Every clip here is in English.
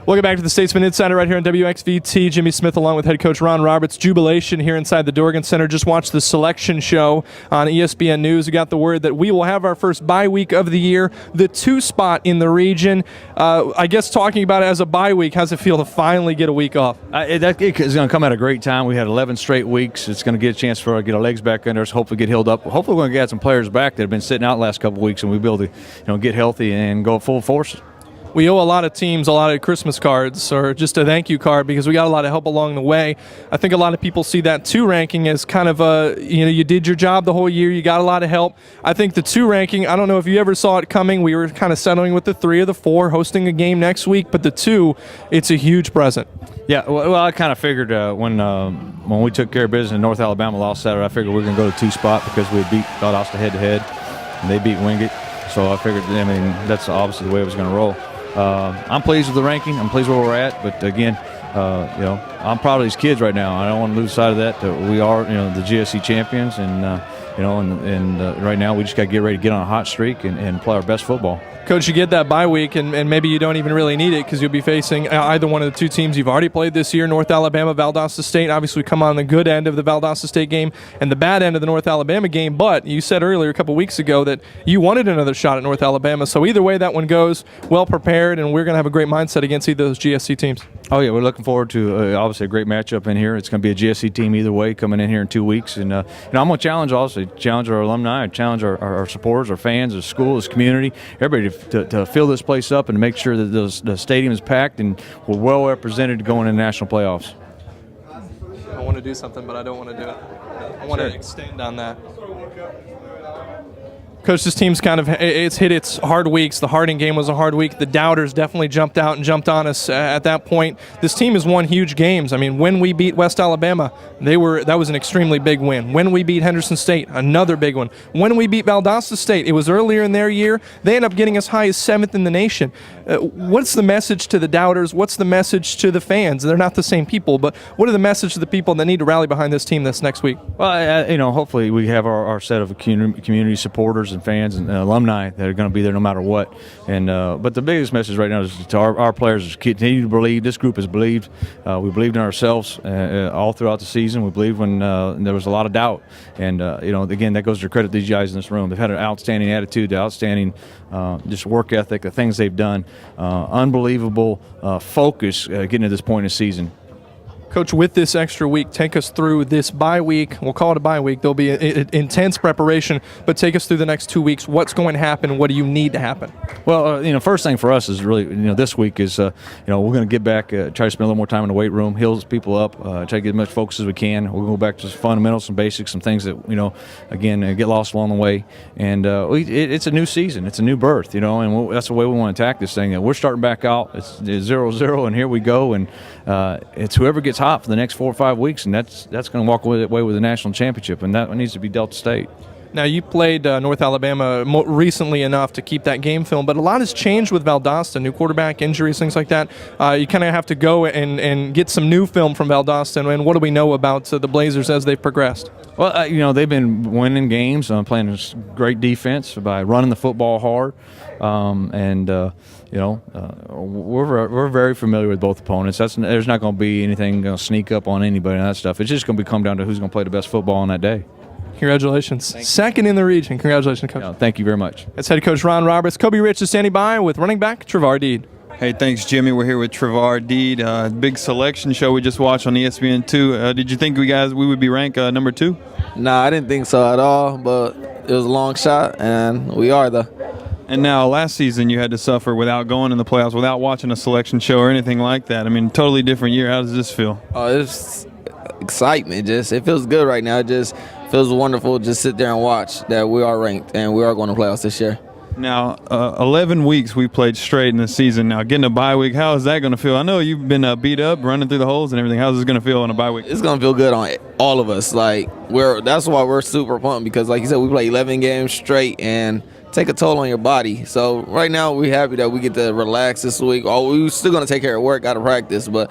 Welcome back to the Statesmen Insider right here on WXVT. Jimmy Smith along with head coach Ron Roberts. Jubilation here inside the Dorgan Center. Just watched the selection show on ESPN News. We got the word that we will have our first bye week of the year, the 2 spot in the region. I guess talking about it as a bye week, how's it feel to finally get a week off? It's going to come at a great time. We had 11 straight weeks. It's going to get a chance for us to get our legs back under us, hopefully get healed up. Hopefully we're going to get some players back that have been sitting out the last couple of weeks, and we'll be able to get healthy and go full force. We owe a lot of teams a lot of Christmas cards or just a thank you card because we got a lot of help along the way. I think a lot of people see that 2 ranking as kind of you did your job the whole year, you got a lot of help. I think the 2 ranking, I don't know if you ever saw it coming. We were kind of settling with the 3 or the 4, hosting a game next week, but the 2, it's a huge present. Yeah, well, I kind of figured when we took care of business in North Alabama last Saturday, I figured we were going to go to 2 spot because we beat Valdosta head-to-head, and they beat Wingate. So I figured, that's obviously the way it was going to roll. I'm pleased with the ranking. I'm pleased where we're at. But again, I'm proud of these kids right now. I don't want to lose sight of that. We are, the GSC champions, and right now we just got to get ready to get on a hot streak and play our best football. Coach, you get that bye week, and maybe you don't even really need it because you'll be facing either one of the 2 teams you've already played this year, North Alabama, Valdosta State. Obviously, we come on the good end of the Valdosta State game and the bad end of the North Alabama game, but you said earlier a couple weeks ago that you wanted another shot at North Alabama, so either way that one goes, well prepared, and we're going to have a great mindset against either of those GSC teams. Oh, yeah, we're looking forward to, obviously, a great matchup in here. It's going to be a GSC team either way coming in here in 2 weeks. And I'm going to challenge our alumni, challenge our supporters, our fans, the school, this community, everybody to fill this place up and make sure that the stadium is packed and we're well represented going into national playoffs. I want to do something, but I don't want to do it. I want to extend on that. Coach, this team's it's hit its hard weeks. The Harding game was a hard week. The doubters definitely jumped out and jumped on us at that point. This team has won huge games. When we beat West Alabama, that was an extremely big win. When we beat Henderson State, another big one. When we beat Valdosta State, it was earlier in their year. They ended up getting as high as 7th in the nation. What's the message to the doubters? What's the message to the fans? They're not the same people, but what are the message to the people that need to rally behind this team this next week? Well, hopefully we have our set of community supporters and fans and alumni that are going to be there no matter what. And but the biggest message right now is to our players is continue to believe. This group has believed. We believed in ourselves all throughout the season. We believed when there was a lot of doubt. And again, that goes to credit these guys in this room. They've had an outstanding attitude, outstanding just work ethic, the things they've done. Unbelievable focus getting to this point in the season. Coach, with this extra week, take us through this bye week. We'll call it a bye week. There'll be intense prepreparation, but take us through the next 2 weeks. What's going to happen? What do you need to happen? Well, first thing for us is really, this week is, we're going to get back, try to spend a little more time in the weight room, heal people up, try to get as much focus as we can. We'll go back to some fundamentals, some basics, some things that, again, get lost along the way. And it's a new season. It's a new birth, and that's the way we want to attack this thing. We're starting back out. It's 0-0, and here we go. And it's whoever gets hot for the next 4 or 5 weeks, and that's going to walk away with a national championship, and that one needs to be Delta State. Now, you played North Alabama recently enough to keep that game film, but a lot has changed with Valdosta, new quarterback, injuries, things like that. You kind of have to go and get some new film from Valdosta, and what do we know about the Blazers as they've progressed? Well, they've been winning games, playing great defense by running the football hard, we're very familiar with both opponents. There's not going to be anything going to sneak up on anybody and that stuff. It's just going to come down to who's going to play the best football on that day. Congratulations. Second in the region. Congratulations, Coach. Yeah, thank you very much. That's head coach Ron Roberts. Kobe Rich is standing by with running back Trevar Deed. Hey, thanks, Jimmy. We're here with Trevar Deed. Big selection show we just watched on ESPN2. Did you think we would be ranked number 2? Nah, I didn't think so at all, but it was a long shot, and we are, though. And now, last season, you had to suffer without going in the playoffs, without watching a selection show or anything like that. Totally different year. How does this feel? Oh, it's excitement. It feels good right now. It just feels wonderful to just sit there and watch that we are ranked and we are going to playoffs this year. Now, 11 weeks we played straight in the season. Now, getting a bye week, how is that going to feel? I know you've been beat up, running through the holes and everything. How's this going to feel on a bye week? It's going to feel good on all of us. That's why we're super pumped because, like you said, we play 11 games straight and take a toll on your body. So right now we're happy that we get to relax this week. We're still going to take care of work, got to practice, but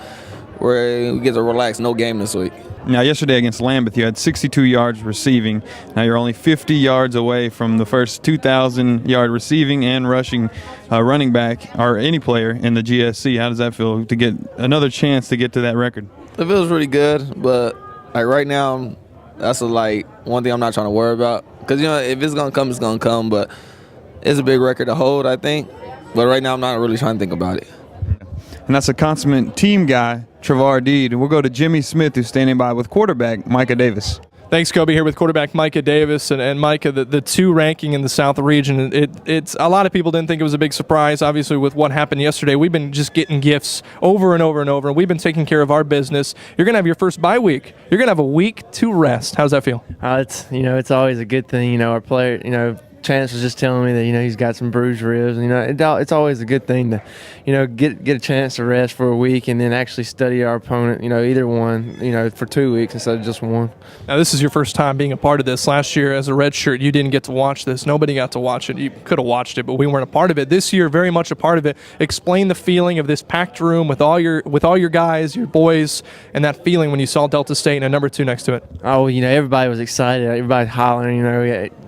we get to relax. No game this week. Now, yesterday against Lambeth, you had 62 yards receiving. Now you're only 50 yards away from the first 2,000-yard receiving and rushing running back or any player in the GSC. How does that feel to get another chance to get to that record? It feels really good, but like right now, that's one thing I'm not trying to worry about. Because, if it's going to come, it's going to come. But it's a big record to hold, I think. But right now, I'm not really trying to think about it. And that's a consummate team guy, Trevar Deed. And we'll go to Jimmy Smith, who's standing by with quarterback Micah Davis. Thanks, Kobe. Here with quarterback Micah Davis, and Micah, the 2 ranking in the South region. It's a lot of people didn't think it was a big surprise. Obviously, with what happened yesterday, we've been just getting gifts over and over and over, and we've been taking care of our business. You're gonna have your first bye week. You're gonna have a week to rest. How's that feel? It's always a good thing. Our player, Chance was just telling me that he's got some bruised ribs. It's always a good thing to get a chance to rest for a week and then actually study our opponent. Either one. For 2 weeks instead of just one. Now this is your first time being a part of this. Last year as a redshirt, you didn't get to watch this. Nobody got to watch it. You could have watched it, but we weren't a part of it. This year, very much a part of it. Explain the feeling of this packed room with all your guys, your boys, and that feeling when you saw Delta State and a number 2 next to it. Oh, everybody was excited. Everybody hollering.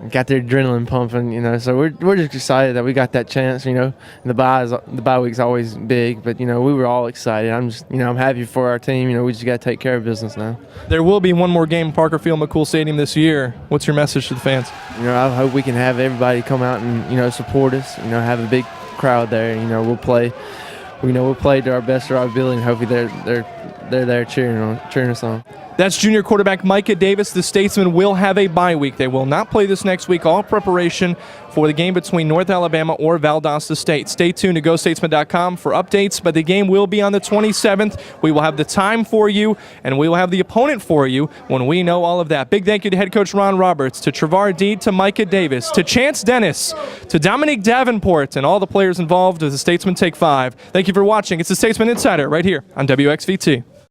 We got their adrenaline pumping. So we're just excited that we got that chance. And the bye week's always big, but we were all excited. I'm just I'm happy for our team. We just got to take care of business now. There will be one more game, Parker Field McCool Stadium this year. What's your message to the fans? I hope we can have everybody come out and support us. Have a big crowd there. We'll play. We'll play to our best of our ability, and hopefully they're there cheering us on. That's junior quarterback Micah Davis. The Statesmen will have a bye week. They will not play this next week. All preparation for the game between North Alabama or Valdosta State. Stay tuned to GoStatesmen.com for updates, but the game will be on the 27th. We will have the time for you, and we will have the opponent for you when we know all of that. Big thank you to head coach Ron Roberts, to Trevar Deed, to Micah Davis, to Chance Dennis, to Dominique Davenport, and all the players involved as the Statesmen take 5. Thank you for watching. It's the Statesman Insider right here on WXVT.